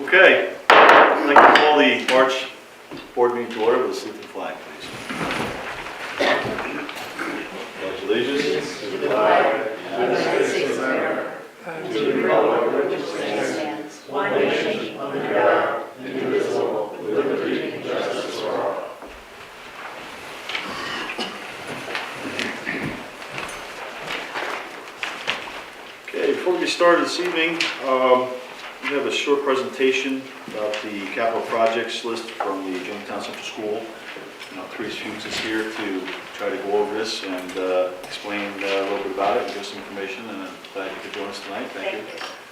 Okay, I'd like to call the March board meeting to order with a salute to the flag, please. Pledge allegiance to the flag of the United States of America, and to the republic for which it stands, one nation, under God, indivisible, with liberty and justice for all. Okay, before we get started this evening, we have a short presentation about the capital projects list from the Germantown Central School. Chris Fuchs is here to try to go over this and explain a little bit about it and give some information, and I'm glad you could join us tonight. Thank you.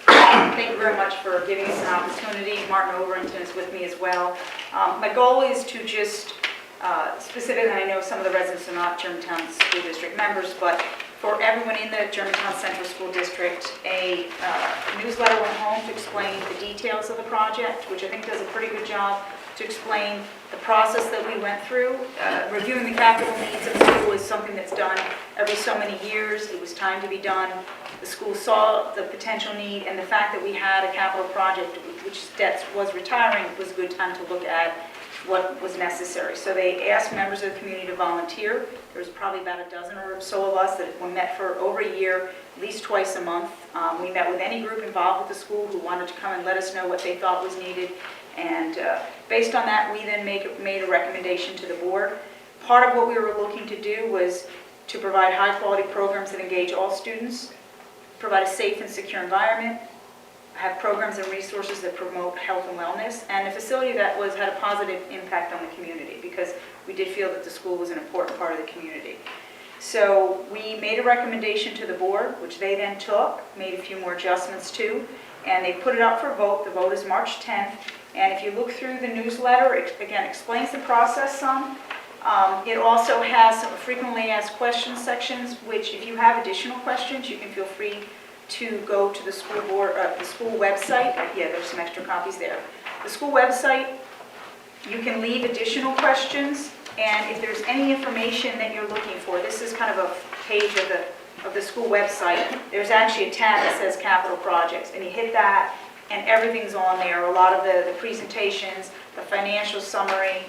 Thank you very much for giving us an opportunity. Martin Overington is with me as well. My goal is to just specifically, I know some of the residents are not Germantown School District members, but for everyone in the Germantown Central School District, a newsletter went home to explain the details of the project, which I think does a pretty good job to explain the process that we went through. Reviewing the capital needs of the school is something that's done every so many years. It was time to be done. The school saw the potential need, and the fact that we had a capital project which debt was retiring was a good time to look at what was necessary. So they asked members of the community to volunteer. There was probably about a dozen or so of us that were met for over a year, at least twice a month. We met with any group involved with the school who wanted to come and let us know what they thought was needed. And based on that, we then made a recommendation to the board. Part of what we were looking to do was to provide high-quality programs that engage all students, provide a safe and secure environment, have programs and resources that promote health and wellness, and a facility that had a positive impact on the community, because we did feel that the school was an important part of the community. So we made a recommendation to the board, which they then took, made a few more adjustments to, and they put it up for a vote. The vote is March 10th, and if you look through the newsletter, it again explains the process some. It also has some frequently asked questions sections, which if you have additional questions, you can feel free to go to the school board, the school website. Yeah, there's some extra copies there. The school website, you can leave additional questions, and if there's any information that you're looking for, this is kind of a page of the school website. There's actually a tab that says capital projects, and you hit that, and everything's on there. A lot of the presentations, the financial summary,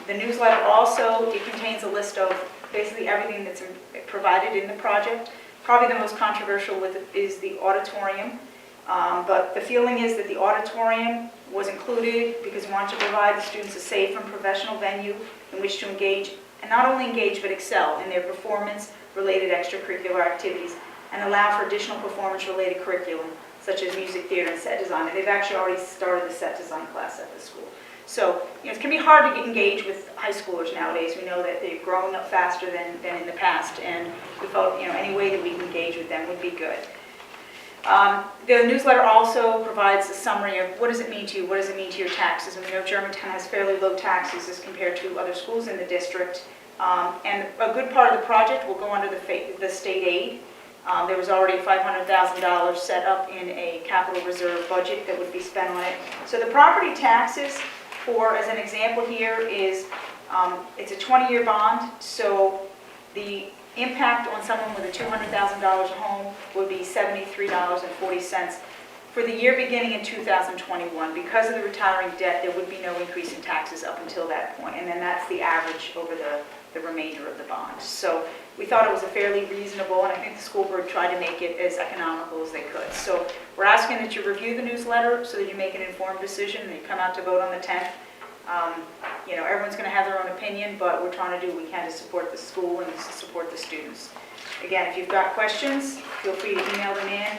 the newsletter also, it contains a list of basically everything that's provided in the project. Probably the most controversial with it is the auditorium, but the feeling is that the auditorium was included because we wanted to provide the students a safe and professional venue in which to engage, and not only engage but excel in their performance-related extracurricular activities, and allow for additional performance-related curriculum such as music, theater, and set design. And they've actually already started the set design class at the school. So it can be hard to engage with high schoolers nowadays. We know that they've grown up faster than in the past, and we felt any way that we can engage with them would be good. The newsletter also provides a summary of what does it mean to you, what does it mean to your taxes. And we know Germantown has fairly low taxes as compared to other schools in the district. And a good part of the project will go under the state aid. There was already $500,000 set up in a capital reserve budget that would be spent on it. So the property taxes, as an example here, is it's a 20-year bond, so the impact on someone with a $200,000 home would be $73.40 for the year beginning in 2021. Because of the retiring debt, there would be no increase in taxes up until that point, and then that's the average over the remainder of the bond. So we thought it was a fairly reasonable, and I think the school board tried to make it as economical as they could. So we're asking that you review the newsletter so that you make an informed decision and you come out to vote on the 10th. Everyone's going to have their own opinion, but we're trying to do what we can to support the school and to support the students. Again, if you've got questions, feel free to email them in.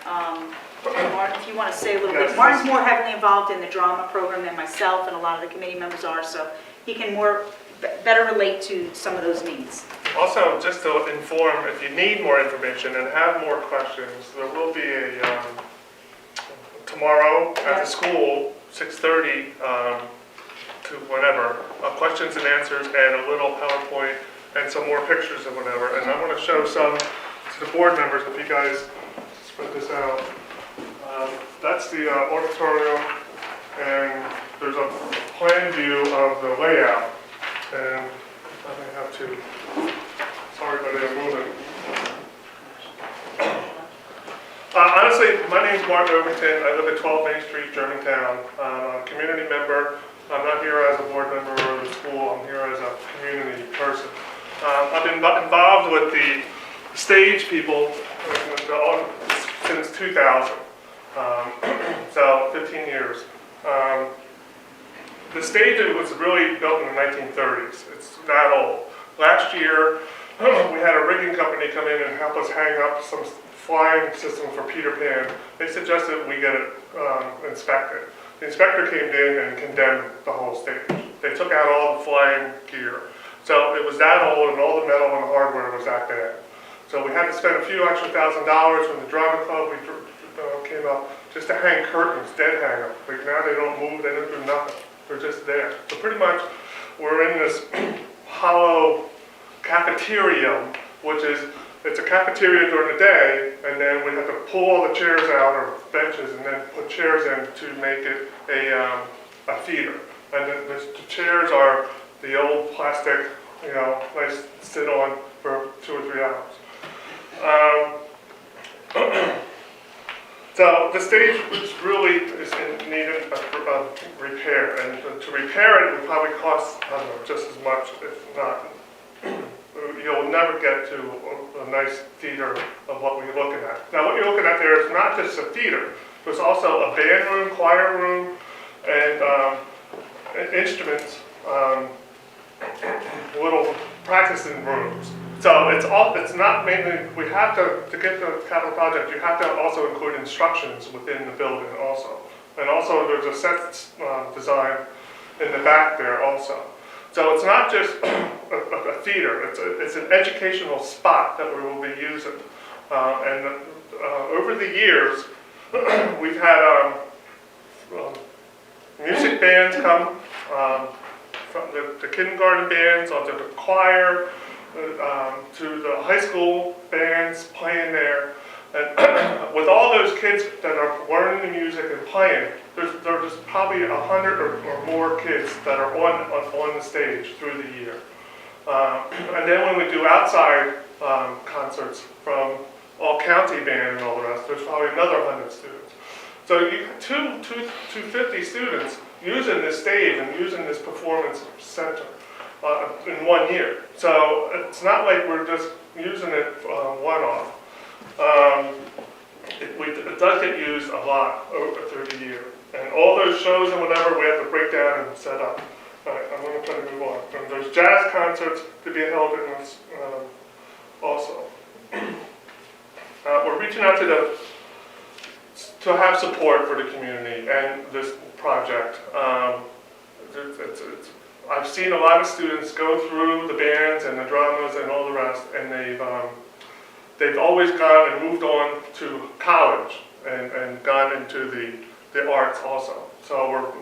And Martin, if you want to say a little bit, Martin's more heavily involved in the drama program than myself, and a lot of the committee members are, so he can better relate to some of those needs. Also, just to inform, if you need more information and have more questions, there will be a tomorrow at the school, 6:30 to whenever, questions and answers and a little PowerPoint and some more pictures and whatever. And I want to show some to the board members if you guys spread this out. That's the auditorium, and there's a plan view of the layout. And I may have to, sorry, but I'm moving. honestly, my name's Mark Overton. I live at 12 Main Street, Germantown. I'm a community member. I'm not here as a board member of the school. I'm here as a community person. I've been involved with the stage people since 2000, so 15 years. The stage was really built in the 1930s. It's that old. Last year, we had a rigging company come in and help us hang up some flying system for Peter Pan. They suggested we get it inspected. The inspector came in and condemned the whole stage. They took out all the flying gear. So it was that old, and all the metal and hardware was that bad. So we had to spend a few extra $1,000 when the drama club came up just to hang curtains, dead hang up. But now they don't move, they don't do nothing. They're just there. So pretty much we're in this hollow cafeteria, which is, it's a cafeteria during the day, and then we have to pull all the chairs out, or benches, and then put chairs in to make it a theater. And the chairs are the old plastic, nice to sit on for 2 or 3 hours. So the stage really is in need of repair, and to repair it would probably cost, I don't know, just as much, if not. You'll never get to a nice theater of what we're looking at. Now what you're looking at there is not just a theater, there's also a band room, choir room, and instruments, little practicing rooms. So it's not mainly, we have to get the capital project, you have to also include instructions within the building also. And also there's a set design in the back there also. So it's not just a theater, it's an educational spot that we will be using. Over the years, we've had music bands come, from the kindergarten bands, onto the choir, to the high school bands playing there. And with all those kids that are learning the music and playing, there's probably 100 or more kids that are on the stage through the year. And then when we do outside concerts from all county band and all the rest, there's probably another 100 students. So you have 250 students using this stage and using this performance center in 1 year. So it's not like we're just using it one-off. It does get used a lot through the year. And all those shows and whatever, we have to break down and set up. All right, I'm going to try to move on. And there's jazz concerts to be held in this also. We're reaching out to have support for the community and this project. I've seen a lot of students go through the bands and the dramas and all the rest, and they've always gone and moved on to college and gone into the arts also. So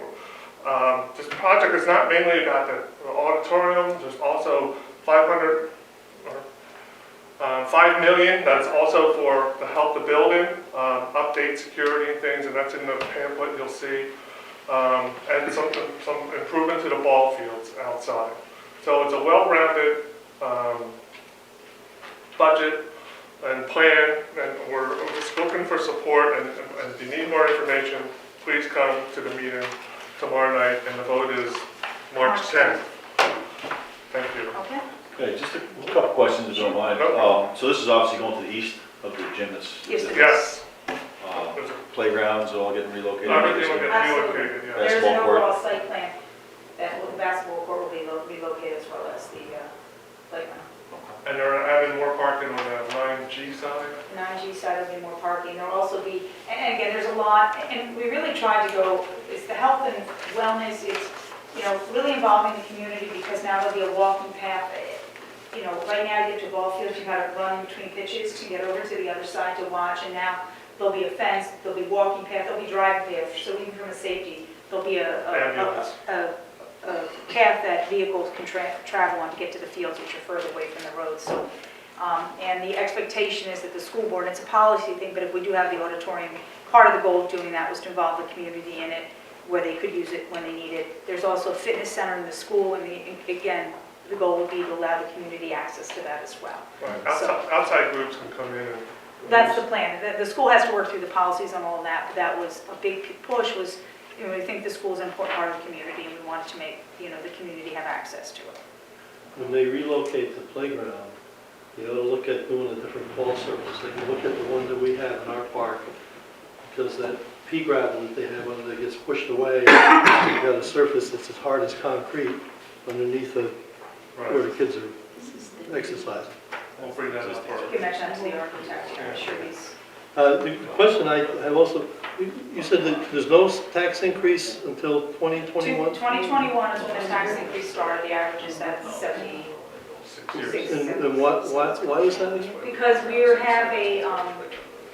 this project is not mainly about the auditorium. There's also $5 million that's also to help the building, update security and things, and that's in the pamphlet you'll see. And some improvement to the ball fields outside. So it's a well-rounded budget and plan, and we're just looking for support, and if you need more information, please come to the meeting tomorrow night, and the vote is March 10th. Thank you. Okay. Okay, just a couple questions if you don't mind. So this is obviously going to the east of the gym that's... Yes. Playgrounds all getting relocated? Everything will get relocated, yeah. There's an Basketball court. overall site plan that the basketball court will be relocated as well as the playground. And they're adding more parking on the 9G side? 9G side will be more parking. There'll also be, and again, there's a lot, and we really tried to go, it's the health and wellness, it's, really involving the community, because now there'll be a walking path. Right now to get to ball fields, you gotta run between pitches to get over to the other side to watch, and now there'll be a fence, there'll be walking path, there'll be driving path, so even from a safety, there'll be a path that vehicles can travel on to get to the fields, which are further away from the roads. So, and the expectation is that the school board, it's a policy thing, but if we do have the auditorium, part of the goal of doing that was to involve the community in it, where they could use it when they need it. There's also a fitness center in the school, and again, the goal would be to allow the community access to that as well. Right. Outside groups can come in and That's the plan. The school has to work through the policies on all of that, but that was a big push was, we think the school is an important part of the community and we wanted to make, the community have access to it. When they relocate the playground, you ought to look at doing a different ball surface. They can look at the one that we have in our park, because that pea gravel that they have, when it gets pushed away, you've got a surface that's as hard as concrete underneath where the kids are exercising. We'll bring that up. You can mention that to the architect, I'm sure he's. The question I have also, you said that there's no tax increase until 2021? 2021 is when the tax increase started, the average is at 70. 6 years. And why was that? Because we have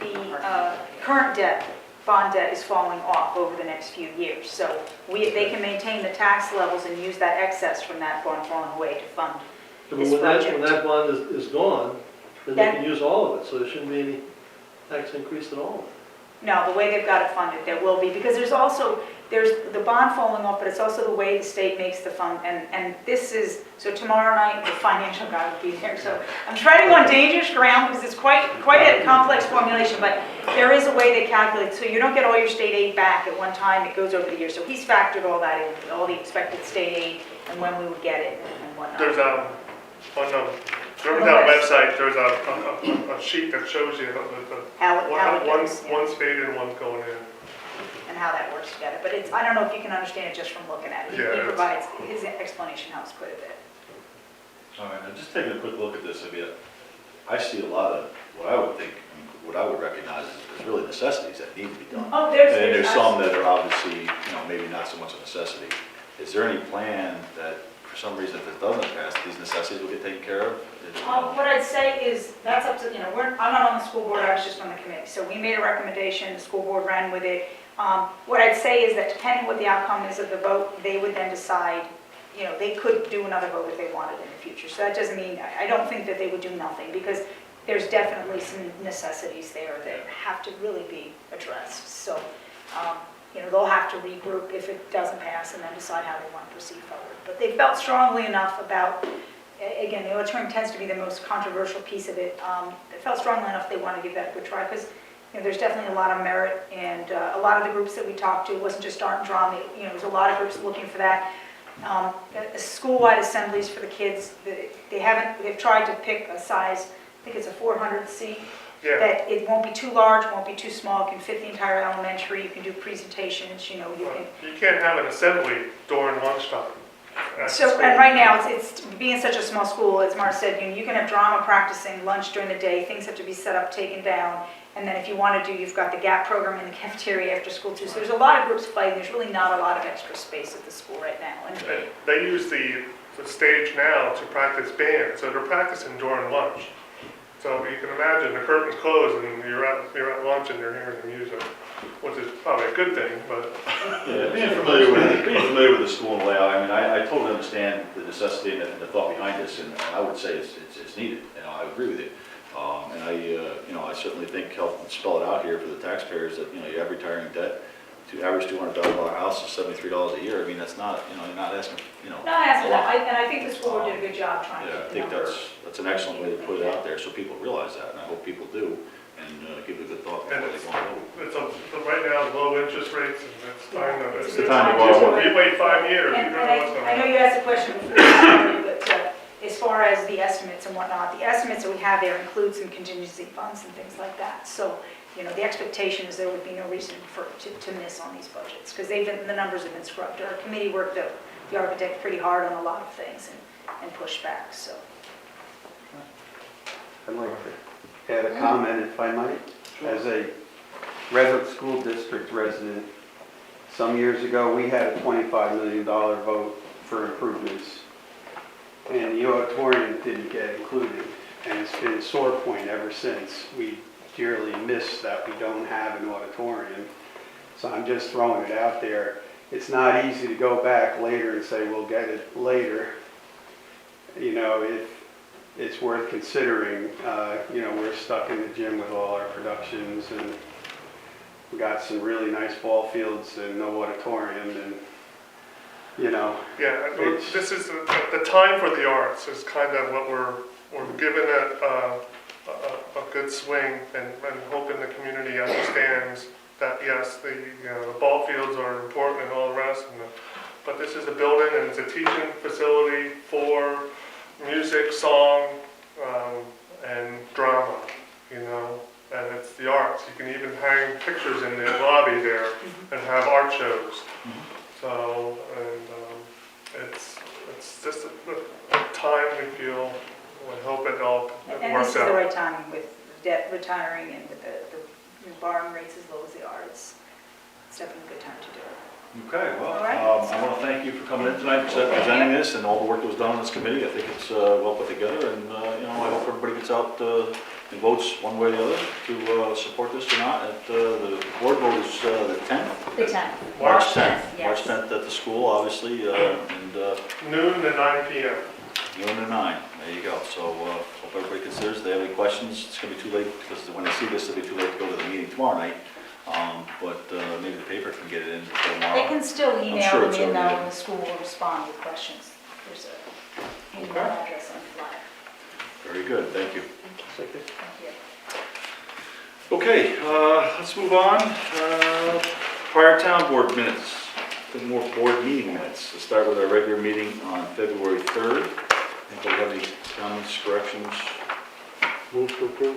the current debt, bond debt is falling off over the next few years. So they can maintain the tax levels and use that excess from that bond falling away to fund But this when project. that bond is gone, then they can use all of it, so there shouldn't be any tax increase at all. No, the way they've got it funded, there will be, because there's the bond falling off, but it's also the way the state makes the fund, and this is, so tomorrow night, the financial guy will be there, so I'm treading on dangerous ground, because it's quite a complex formulation, but there is a way they calculate, so you don't get all your state aid back at one time, it goes over the year, so he's factored all that in, all the expected state aid, and when we would get it, and whatnot. There's on the Clermont website, there's a sheet that shows you How it goes, yeah. one's faded and one's going in. And how that works together, but I don't know if you can understand it just from looking at it. Yeah, He provides, his explanation helps quite a bit. All right, now just taking a quick look at this, I see a lot of what I would recognize as really necessities that need to be done. Oh, And there's some that are obviously, maybe not so much a necessity. Is there any plan that, for some reason, if it doesn't pass, these necessities will get taken care of? What I'd say is, that's up to, I'm not on the school board, I was just on the committee. So we made a recommendation, the school board ran with it. What I'd say is that depending what the outcome is of the vote, they would then decide, they could do another vote if they wanted in the future. So that doesn't mean, I don't think that they would do nothing, because there's definitely some necessities there that have to really be addressed. So, they'll have to regroup if it doesn't pass and then decide how they want to proceed forward. But they felt strongly enough about, again, the auditorium tends to be the most controversial piece of it. They felt strongly enough they want to give that a good try, because there's definitely a lot of merit, and a lot of the groups that we talked to, it wasn't just art and drama, there's a lot of groups looking for that. School-wide assemblies for the kids, they've tried to pick a size, I think it's a 400 seat. Yeah. That it won't be too large, won't be too small, it can fit the entire elementary, you can do presentations, you can. You can't have an assembly during lunchtime. So, and right now, it's being such a small school, as Mark said, you can have drama practicing, lunch during the day, things have to be set up, taken down, and then if you want to do, you've got the GAP program in the cafeteria after school too, so there's a lot of groups fighting, there's really not a lot of extra space at the school right now. And They use the stage now to practice band, so they're practicing during lunch. So you can imagine the curtains closed and you're at lunch and you're hearing the music, which is probably a good thing, but. Yeah, being familiar with the school and layout, I totally understand the necessity and the thought behind this, and I would say it's needed, I agree with you. And I certainly think help spell it out here for the taxpayers that, your average retiring debt, to average $200,000 house is $73 a year. That's not, you're not asking, Not asking that, and I think the school board did a good job trying to Yeah, I get the think number. that's an excellent way to put it out there, so people realize that, and I hope people do, and give it a good thought before they go on. It's right now, low interest rates, and it's time to. It's the time to borrow. You wait 5 years, you And don't know what's going on. I know you asked a question before, but as far as the estimates and whatnot, the estimates that we have there include some contingency funds and things like that. So, the expectation is there would be no reason to miss on these budgets, because the numbers have been scrubbed. Our committee worked the architect pretty hard on a lot of things and pushed back, so. I'd like to add a comment, if I might. As a Redwood School District resident, some years ago, we had a $25 million vote for improvements, and the auditorium didn't get included, and it's been a sore point ever since. We dearly miss that we don't have an auditorium, so I'm just throwing it out there. It's not easy to go back later and say we'll get it later. If it's worth considering. We're stuck in the gym with all our productions, and we got some really nice ball fields and no auditorium, and Yeah, this is the time for the arts is kind of what we're given a good swing and hoping the community understands that, yes, the ball fields are important and all the rest, but this is a building and it's a teaching facility for music, song, and drama, and it's the arts. You can even hang pictures in the lobby there and have art shows. So, and it's just a time we feel, we hope it all And works this is the out. right timing with debt retiring and with the borrowing rates as low as they are. It's definitely a good time to do it. Okay, well, All right. I want to thank you for coming in tonight, presenting this, and all the work that was done on this committee. I think it's well put together, and, I hope everybody gets out and votes one way or the other to support this or not. The board vote is the 10th? The 10th. March 10th. yes. March 10th at the school, obviously, and Noon to 9 p.m. noon to 9. There you go. So hope everybody considers. If they have any questions, it's going to be too late, because when they see this, it'll be too late to go to the meeting tomorrow night. But maybe the paper can get it in before tomorrow. They can still I'm email sure them it's in though, already and the school will respond with questions. There's an email Okay. address on the flyer. Very good, thank you. Thank you. Okay, let's move on. Prior town board minutes, more board meeting minutes. Let's start with our regular meeting on February 3rd. Anybody have any comments, corrections? Move to approve.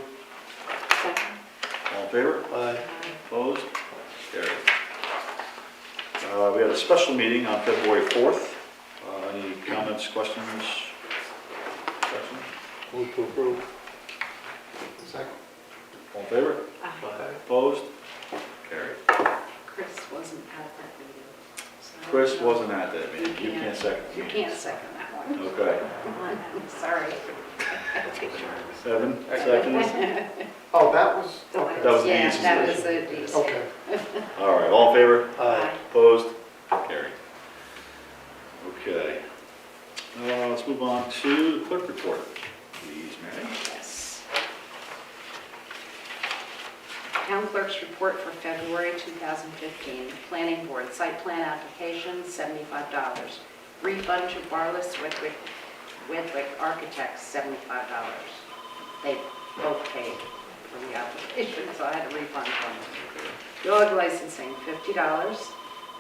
All in favor? Aye. Opposed? Carried. We had a special meeting on February 4th. Any comments, questions? Corrections? Move to approve. Second. All in favor? Aye. Opposed? Carried. Chris wasn't at that meeting. so- Chris wasn't at that meeting. You can't second. You can't second that one. Okay. I'm sorry. 7 seconds. Oh, that was, That was the Yeah, easiest that was version. the easy. okay. All right, all in favor? Aye. Opposed? Carried. Okay. Let's move on to the clerk report. Please, Mary. Yes. Town clerk's report for February 2015. Planning board, site plan application, $75. Refund to Barless Whitwick Architects, $75. They both paid for the application, so I had a refund from them. Dog licensing, $50.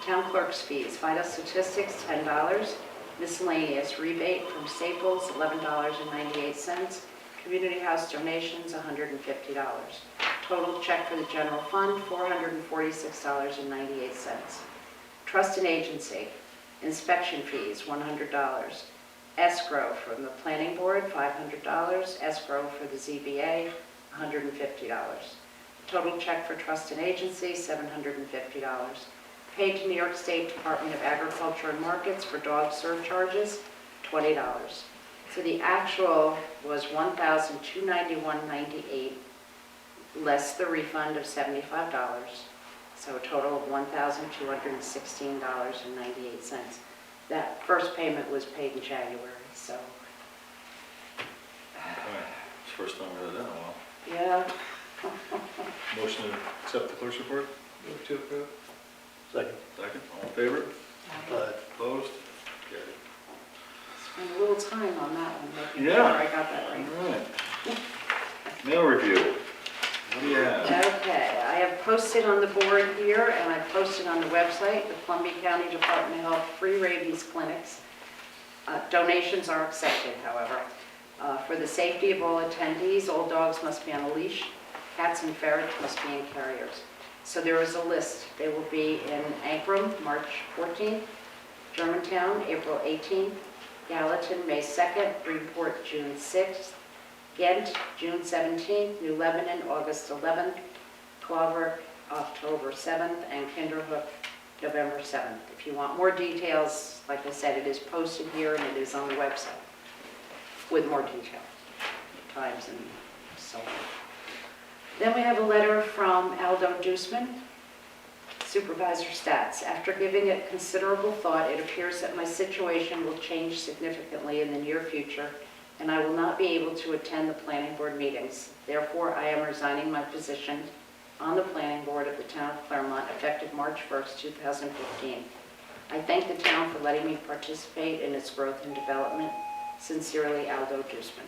Town clerk's fees, vital statistics, $10. Miscellaneous rebate from Staples, $11.98. Community house donations, $150. Total check for the general fund, $446.98. Trust and agency, inspection fees, $100. Escrow from the planning board, $500. Escrow for the ZBA, $150. Total check for trust and agency, $750. Paid to New York State Department of Agriculture and Markets for dog surcharges, $20. So the actual was $1,291.98, less the refund of $75. So a total of $1,216.98. That first payment was paid in January, so, Okay. It's the first time we heard that in a while. yeah. Motion to accept the clerk's report? Move to approve. Second. Second. All in favor? Aye. Opposed? Carried. Spent a little time on that one, making Yeah. sure I got that right. All right. Mail review. What do you have? Okay, I have posted on the board here, and I posted on the website, the Columbia County Department of Health free rabies clinics. Donations are accepted, however. For the safety of all attendees, all dogs must be on a leash, cats and ferrets must be in carriers. So there is a list. They will be in Ankrum, March 14th, Germantown, April 18th, Gallatin, May 2nd, Bridgeport, June 6th, Ghent, June 17th, New Lebanon, August 11th, Clover, October 7th, and Kinderhook, November 7th. If you want more details, like I said, it is posted here and it is on the website with more detail, times and so on. Then we have a letter from Aldo Dusman, Supervisor Stats. After giving it considerable thought, it appears that my situation will change significantly in the near future, and I will not be able to attend the planning board meetings. Therefore, I am resigning my position on the planning board of the town of Clermont effective March 1st, 2015. I thank the town for letting me participate in its growth and development. Sincerely, Aldo Dusman.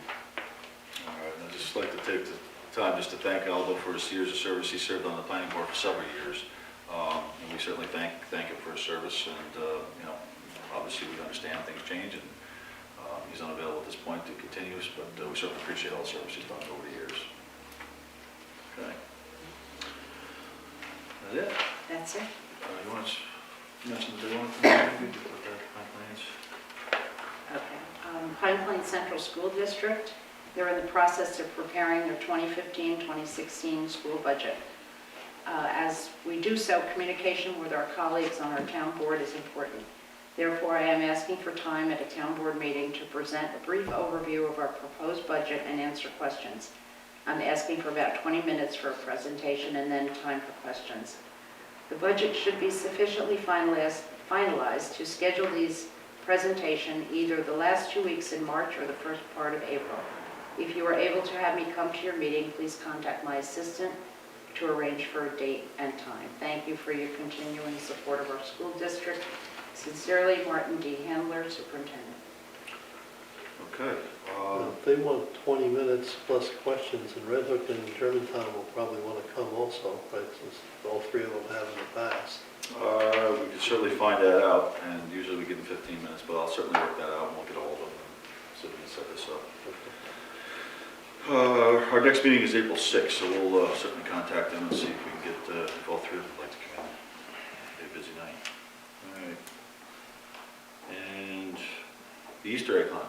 All right, I'd just like to take time just to thank Aldo for his years of service. He served on the planning board for several years. And we certainly thank him for his service, and, you know, obviously we understand things change, and he's unavailable at this point to continue, but we certainly appreciate all the service he's done over the years. Okay. That it? That's it. You want to mention the one from the Pine Plains? Okay. Pine Plains Central School District, they're in the process of preparing their 2015-2016 school budget. As we do so, communication with our colleagues on our town board is important. Therefore, I am asking for time at a town board meeting to present a brief overview of our proposed budget and answer questions. I'm asking for about 20 minutes for a presentation and then time for questions. The budget should be sufficiently finalized to schedule these presentation either the last 2 weeks in March or the first part of April. If you are able to have me come to your meeting, please contact my assistant to arrange for a date and time. Thank you for your continuing support of our school district. Sincerely, Martin D. Handler, Superintendent. Okay. If they want 20 minutes plus questions, and Red Hook and Germantown will probably want to come also, right, since all three of them have in the past. We could certainly find that out, and usually we give them 15 minutes, but I'll certainly work that out, and we'll get a hold of them and see if we can set this up. Our next meeting is April 6th, so we'll certainly contact them and see if we can get, if all three of them would like to come in. Be a busy night. All right. And the Easter egg hunt,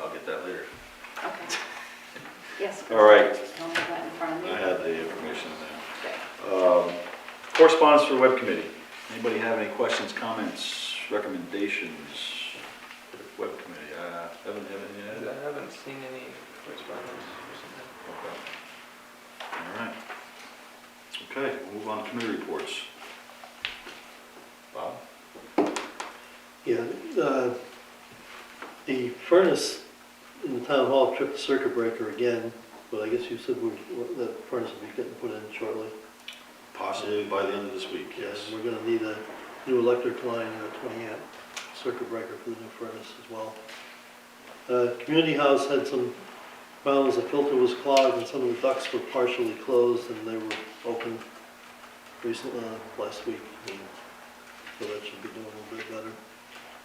I'll get that later. Okay. Yes. All right. Don't have that in front of me. I have the information Okay. there. Correspondence for web committee. Anybody have any questions, comments, recommendations for the web committee? Haven't have any yet? I haven't seen any correspondence recently. Okay. All right. Okay, we'll move on to committee reports. Bob? Yeah, the furnace in the town hall tripped the circuit breaker again, but I guess you said the furnace will be getting put in shortly. Possibly by the end of this week, yes. And we're going to need a new electric line and a 20-amp circuit breaker for the new furnace as well. Community house had some problems. The filter was clogged and some of the ducts were partially closed, and they were open recently last week, and so that should be doing a little bit better.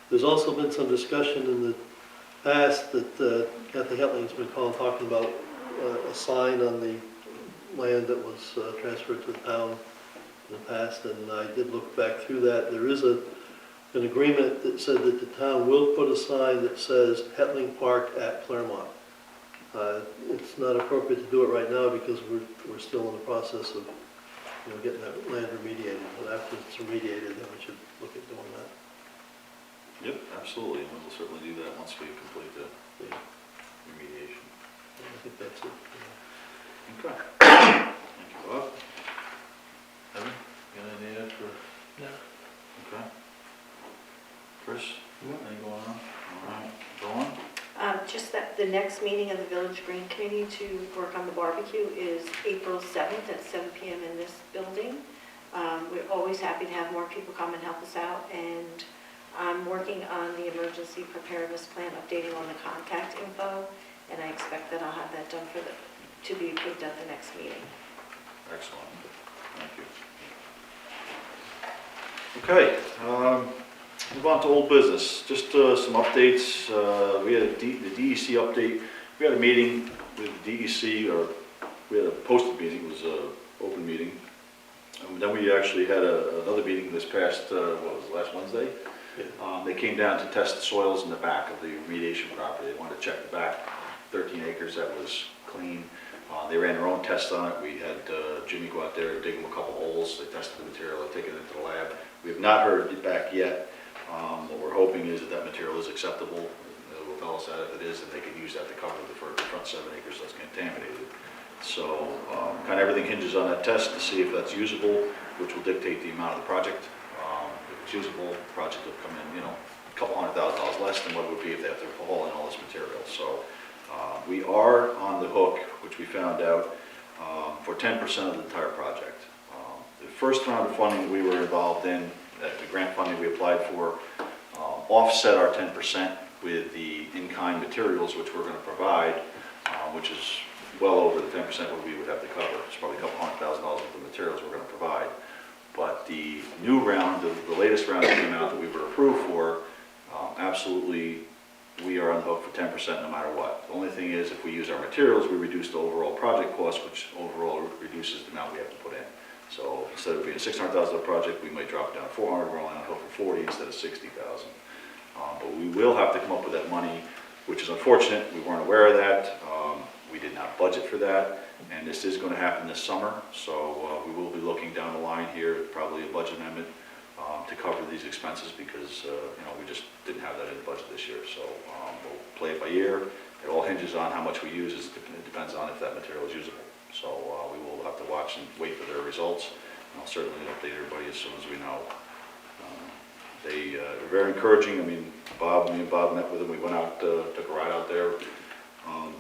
There's also been some discussion in the past that Kathy Hetling's been talking about a sign on the land that was transferred to the town in the past, and I did look back through that. There is an agreement that said that the town will put a sign that says Hetling Park at Clermont. It's not appropriate to do it right now because we're still in the process of getting that land remediated, but after it's remediated, then we should look at doing that. Yep, absolutely, and we'll certainly do that once we complete the remediation. I think that's it. Okay. Thank you, Bob. Evan, got any idea for? No. Okay. Chris, anything going on? All right, Dawn? Just that the next meeting of the Village Green Committee to work on the barbecue is April 7th at 7 p.m. in this building. We're always happy to have more people come and help us out, and I'm working on the emergency preparedness plan, updating on the contact info, and I expect that I'll have that done to be approved at the next meeting. Excellent, thank you. Okay, move on to old business. Just some updates. We had the DEC update. We had a meeting with the DEC, or we had a posted meeting. It was an open meeting. And then we actually had another meeting this past, what was it, last Wednesday? Yeah. They came down to test the soils in the back of the remediation property. They wanted to check the back 13 acres that was clean. They ran their own tests on it. We had Jimmy go out there and dig them a couple holes. They tested the material, they take it into the lab. We have not heard it back yet. What we're hoping is that material is acceptable. They'll tell us that if it is, then they can use that to cover the front 7 acres that's contaminated. So kind of everything hinges on that test to see if that's usable, which will dictate the amount of the project. If it's usable, the project will come in, a couple $100,000 less than what it would be if they have to haul in all this material. So we are on the hook, which we found out, for 10% of the entire project. The first round of funding we were involved in, the grant funding we applied for, offset our 10% with the in-kind materials which we're going to provide, which is well over the 10% what we would have to cover. It's probably a couple $100,000 worth of materials we're going to provide. But the new round, the latest round that came out that we were approved for, absolutely, we are on the hook for 10% no matter what. The only thing is, if we use our materials, we reduce the overall project cost, which overall reduces the amount we have to put in. So instead of being a $600,000 project, we might drop it down to 400, we're only on the hook for 40 instead of 60,000. But we will have to come up with that money, which is unfortunate. We weren't aware of that. We did not budget for that, and this is going to happen this summer. So we will be looking down the line here, probably a budget amendment to cover these expenses because we just didn't have that in the budget this year. So we'll play it by ear. It all hinges on how much we use. It depends on if that material is usable. So we will have to watch and wait for their results. And I'll certainly update everybody as soon as we know. They are very encouraging. I mean, me and Bob met with them. We went out, took a ride out there.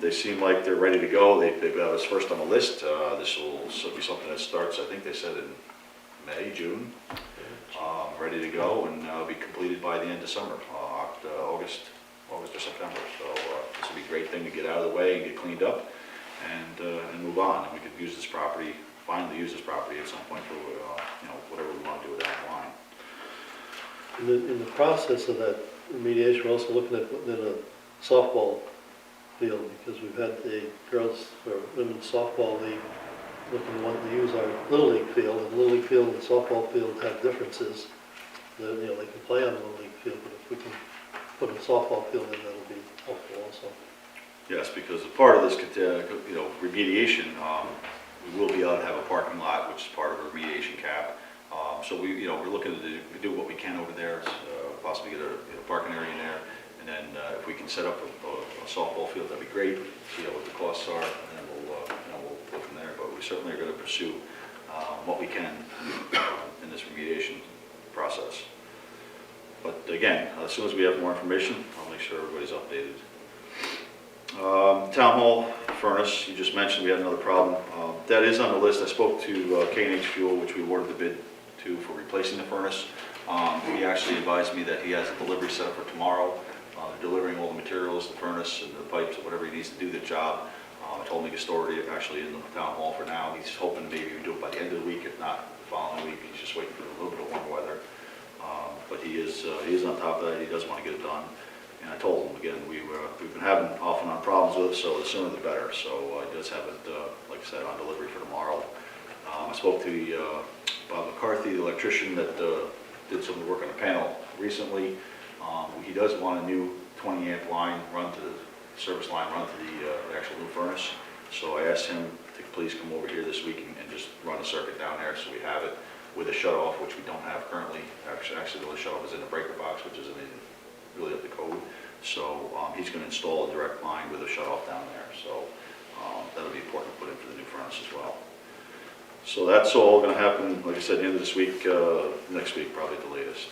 They seem like they're ready to go. They've got us first on the list. This will be something that starts, I think they said in May, June. Ready to go and be completed by the end of summer, August or September. So this will be a great thing to get out of the way and get cleaned up and move on. And we could use this property, finally use this property at some point for whatever we want to do with that line. In the process of that remediation, we're also looking at putting in a softball field because we've had the girls or women's softball league looking to want to use our Little League field, and the Little League field and the softball field have differences. They can play on the Little League field, but if we can put a softball field in, that'll be helpful also. Yes, because a part of this, remediation, we will be able to have a parking lot, which is part of a remediation cap. So we're looking to do what we can over there, possibly get a parking area in there, and then if we can set up a softball field, that'd be great. See what the costs are, and then we'll go from there. But we certainly are going to pursue what we can in this remediation process. But again, as soon as we have more information, I'll make sure everybody's updated. Town hall furnace, you just mentioned we had another problem. That is on the list. I spoke to K&H Fuel, which we awarded the bid to for replacing the furnace. He actually advised me that he has a delivery set up for tomorrow. They're delivering all the materials, the furnace and the pipes, whatever he needs to do the job. I told him he could store it actually in the town hall for now. He's hoping maybe we do it by the end of the week, if not the following week. He's just waiting for a little bit of warmer weather. But he is on top of that. He does want to get it done. And I told him, again, we've been having off and on problems with it, so the sooner the better. So he does have it, like I said, on delivery for tomorrow. I spoke to Bob McCarthy, the electrician that did some of the work on the panel recently. He does want a new 20-amp line run to the service line, run to the actual new furnace. So I asked him to please come over here this week and just run a circuit down there so we have it with a shutoff, which we don't have currently. Actually, the shutoff is in the breaker box, which isn't really up to code. So he's going to install a direct line with a shutoff down there. So that'll be important to put in for the new furnace as well. So that's all going to happen, like I said, the end of this week, next week probably at the latest.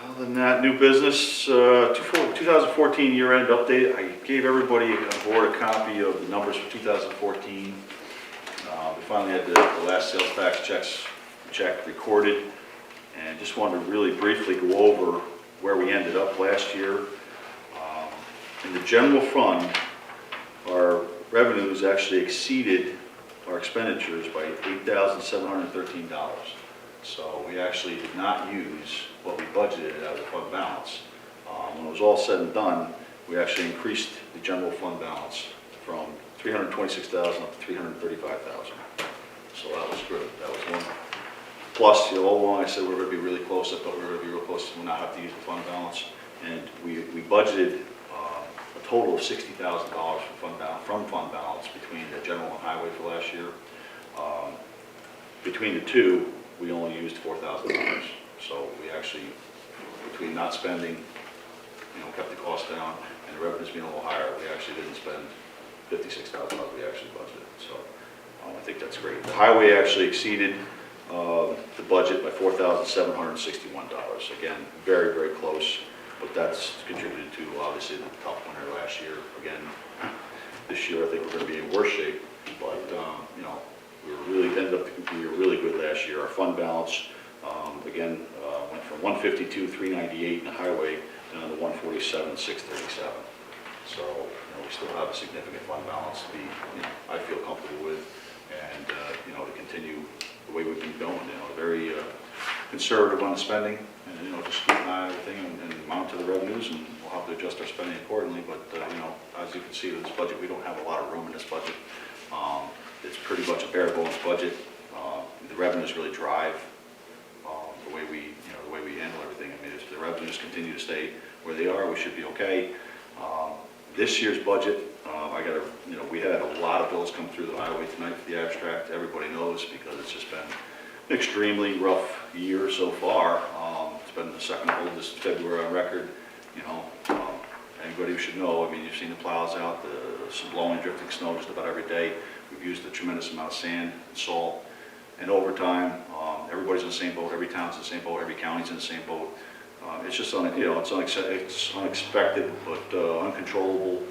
Other than that, new business, 2014 year-end update. I gave everybody on board a copy of the numbers for 2014. We finally had the last sales tax check recorded, and just wanted to really briefly go over where we ended up last year. In the general fund, our revenues actually exceeded our expenditures by $8,713. So we actually did not use what we budgeted out of the fund balance. When it was all said and done, we actually increased the general fund balance from $326,000 up to $335,000. So that was good. That was one. Plus, all along I said we're going to be really close. I thought we were going to be real close to not have to use the fund balance. And we budgeted a total of $60,000 from fund balance between the general and highway for last year. Between the two, we only used $4,000. So we actually, between not spending, kept the cost down, and the revenues being a little higher, we actually didn't spend $56,000 we actually budgeted. So I think that's great. The highway actually exceeded the budget by $4,761. Again, very, very close, but that's contributed to obviously the tough winter last year. Again, this year I think we're going to be in worse shape, but we were really good last year. Our fund balance again went from $152,398 in the highway down to $147,637. So, we still have a significant fund balance to be, I feel comfortable with, and, to continue the way we've been going, very conservative on the spending, and, just keep an eye on everything and monitor the revenues, and we'll have to adjust our spending accordingly, but, as you can see with this budget, we don't have a lot of room in this budget. It's pretty much a bare bones budget. The revenues really drive the way we handle everything. I mean, if the revenues continue to stay where they are, we should be okay. This year's budget, we had a lot of bills come through the highway tonight for the abstract. Everybody knows, because it's just been an extremely rough year so far. It's been the second coldest February on record. Anybody should know. I mean, you've seen the plows out, some blowing, drifting snow just about every day. We've used a tremendous amount of sand and salt and overtime. Everybody's in the same boat. Every town's in the same boat. Every county's in the same boat. It's just it's unexpected, but uncontrollable.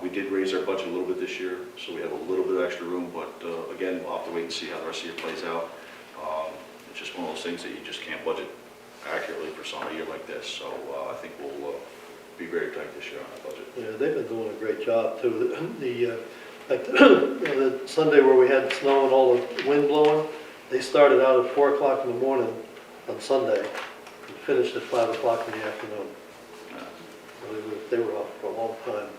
We did raise our budget a little bit this year, so we have a little bit of extra room, but again, we'll have to wait and see how the rest of the year plays out. It's just one of those things that you just can't budget accurately for a year like this, so I think we'll be very tight this year on our budget. Yeah, they've been doing a great job too. The Sunday where we had snow and all the wind blowing, they started out at 4 o'clock in the morning on Sunday and finished at 5 o'clock in the afternoon. They were up for a long time.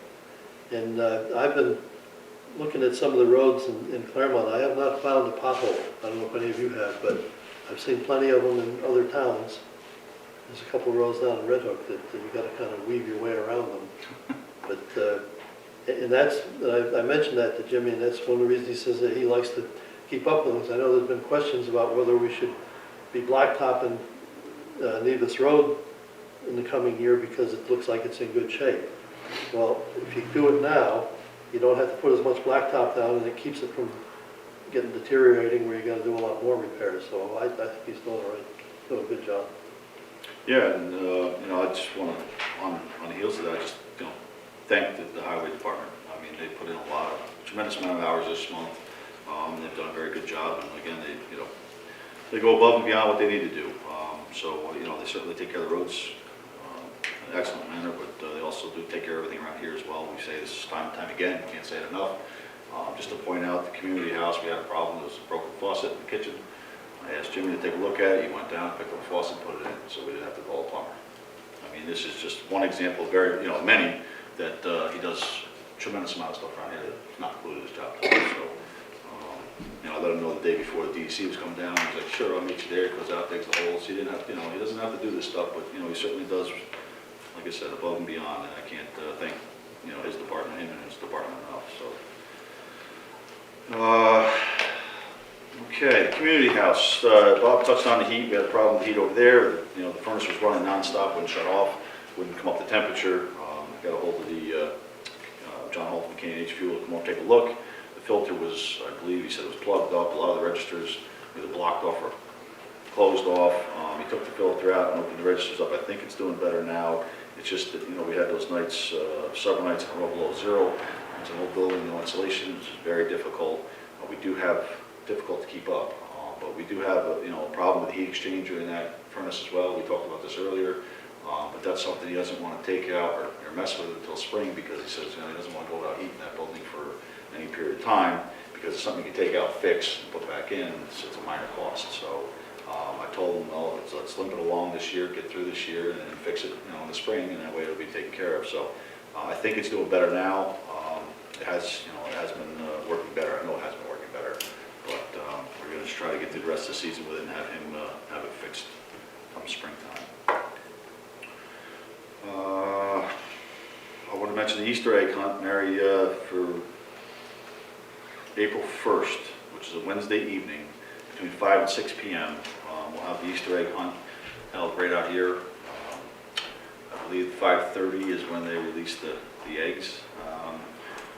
And I've been looking at some of the roads in Clermont. I have not found a pothole. I don't know if any of you have, but I've seen plenty of them in other towns. There's a couple of roads down in Red Hook that you've got to kind of weave your way around them. But, and that's, I mentioned that to Jimmy, and that's one of the reasons he says that he likes to keep up with them. I know there's been questions about whether we should be blacktopping Nevis Road in the coming year because it looks like it's in good shape. Well, if you do it now, you don't have to put as much blacktop down, and it keeps it from getting deteriorating where you got to do a lot more repairs. So I think he's doing a good job. Yeah, and I just want to, on the heels of that, just thank the highway department. I mean, they put in a tremendous amount of hours this month. They've done a very good job, and again, they go above and beyond what they need to do. So they certainly take care of the roads in an excellent manner, but they also do take care of everything around here as well. We say this time and time again, can't say it enough. Just to point out, the community house, we had a problem. There was a broken faucet in the kitchen. I asked Jimmy to take a look at it. He went down, picked up a faucet, put it in, so we didn't have to call a plumber. I mean, this is just one example of many that he does a tremendous amount of stuff around here that's not included in his job. So, I let him know the day before the DEC was coming down. He was like, sure, I'll meet you there. He goes out, digs the holes. He didn't have, he doesn't have to do this stuff, but, he certainly does, like I said, above and beyond. And I can't thank, his department, him and his department enough, so. Okay, community house. Bob touched on the heat. We had a problem with the heat over there. The furnace was running nonstop, wouldn't shut off, wouldn't come up to temperature. I got a hold of the John Hall from K&H Fuel to come up, take a look. The filter was, I believe he said it was plugged up. A lot of the registers either blocked off or closed off. He took the filter out and opened the registers up. I think it's doing better now. It's just that, we had those nights, several nights in a row below zero. It's an old building, no insulation, which is very difficult. We do have difficult to keep up, but we do have a problem with the heat exchanger in that furnace as well. We talked about this earlier, but that's something he doesn't want to take out or mess with until spring, because he says he doesn't want to go without heat in that building for any period of time, because it's something you can take out, fix, and put back in. It's a minor cost. So I told him, well, let's limp it along this year, get through this year, and then fix it in the spring, and that way it'll be taken care of. So I think it's doing better now. It has been working better. I know it has been working better. But we're going to just try to get through the rest of the season with it and have him have it fixed come springtime. I want to mention the Easter egg hunt, Mary, for April 1st, which is a Wednesday evening, between 5 and 6 p.m. We'll have the Easter egg hunt held right out here. I believe 5:30 is when they release the eggs.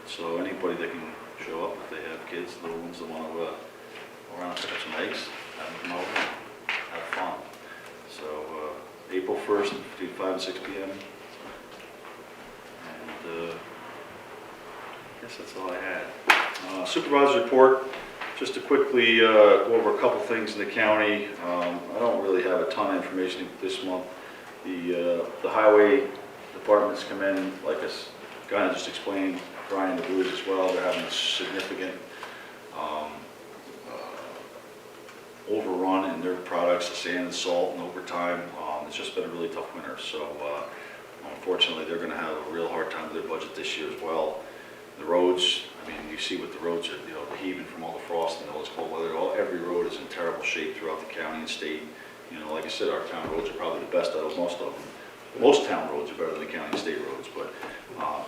So anybody that can show up, if they have kids, little ones that want to go around and pick up some eggs, have them come over and have fun. So April 1st, between 5 and 6 p.m. And I guess that's all I had. Supervisor's report, just to quickly go over a couple things in the county. I don't really have a ton of information this month. The highway departments come in like kind of just explained, Brian and the Blues as well, they're having a significant overrun in their products, the sand and salt, and over time. It's just been a really tough winter, so unfortunately, they're gonna have a real hard time with their budget this year as well. The roads, I mean, you see what the roads are, heaving from all the frost and all this cold weather. Every road is in terrible shape throughout the county and state. Like I said, our town roads are probably the best out of most of them. Most town roads are better than the county and state roads, but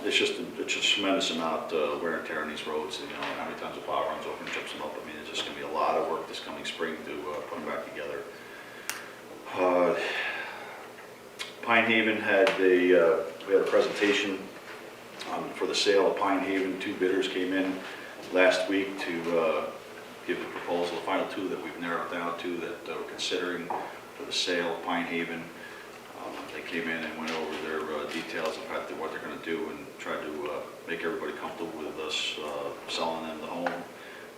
it's just a tremendous amount of wear and tear on these roads. How many times a plow runs over and chips them up. I mean, it's just gonna be a lot of work this coming spring to put them back together. Pine Haven we had a presentation for the sale of Pine Haven. 2 bidders came in last week to give the proposal, the final 2 that we've narrowed down to that we're considering for the sale of Pine Haven. They came in and went over their details of what they're going to do and tried to make everybody comfortable with us selling them the home.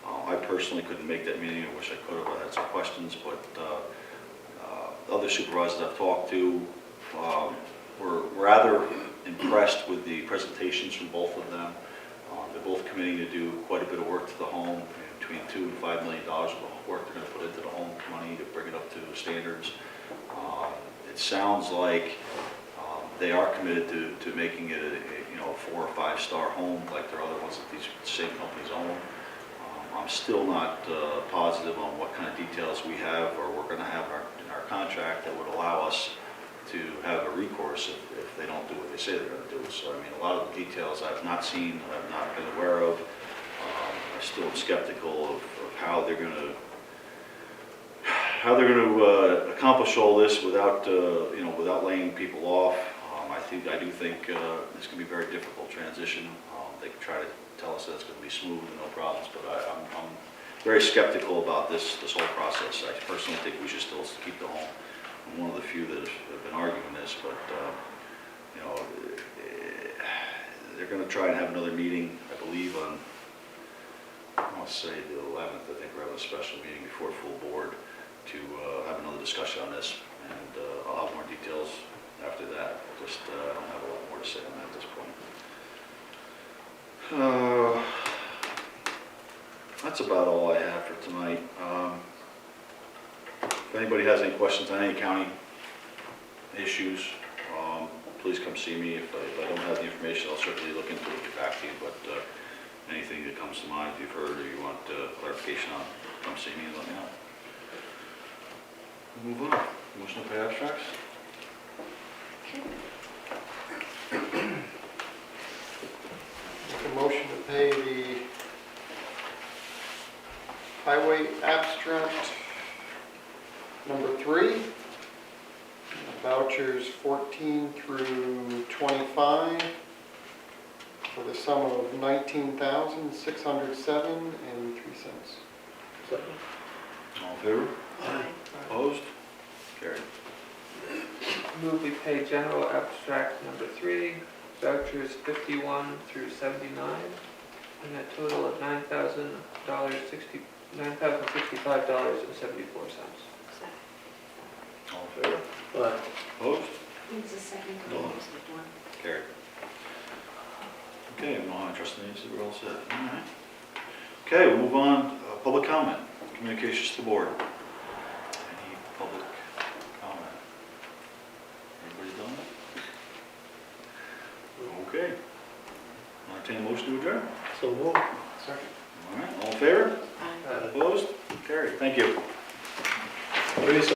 I personally couldn't make that meeting. I wish I could have. I had some questions, but other supervisors I've talked to were rather impressed with the presentations from both of them. They're both committing to do quite a bit of work to the home, between $2 and $5 million worth of work they're going to put into the home money to bring it up to standards. It sounds like they are committed to making it a 4 or 5 star home like their other ones that these same companies own. I'm still not positive on what kind of details we have or we're going to have in our contract that would allow us to have a recourse if they don't do what they say they're going to do. So, I mean, a lot of the details I've not seen, I've not been aware of. I still am skeptical of how they're going to accomplish all this without without laying people off. I do think it's going to be a very difficult transition. They can try to tell us that it's going to be smooth and no problems, but I'm very skeptical about this whole process. I personally think we should still keep the home. I'm one of the few that have been arguing this, but they're going to try and have another meeting, I believe, on, I want to say the 11th. I think we're having a special meeting before full board to have another discussion on this, and I'll have more details after that. I don't have a lot more to say on that at this point. That's about all I have for tonight. If anybody has any questions on any county issues, please come see me. If I don't have the information, I'll certainly look into it and get back to you. But anything that comes to mind, if you've heard or you want clarification on, come see me and let me know. We'll move on. Motion to pay abstracts? Make a motion to pay the highway abstract number 3, vouchers 14 through 25 for the sum of $19,607.03. Second. All in favor? Aye. Opposed? Carried. Move we pay general abstract number 3, vouchers 51 through 79, and a total of $9,065.74. All in favor? Aye. Opposed? Who's the second? No. Carried. Okay, we don't have interest in these, we're all set. All right. Okay, we'll move on. Public comment, communications to the board. Any public comment? Everybody done? Okay. Entertain a motion to adjourn. So moved. Second. All right, all in favor? Aye. Opposed? Carried. Thank you. Teresa.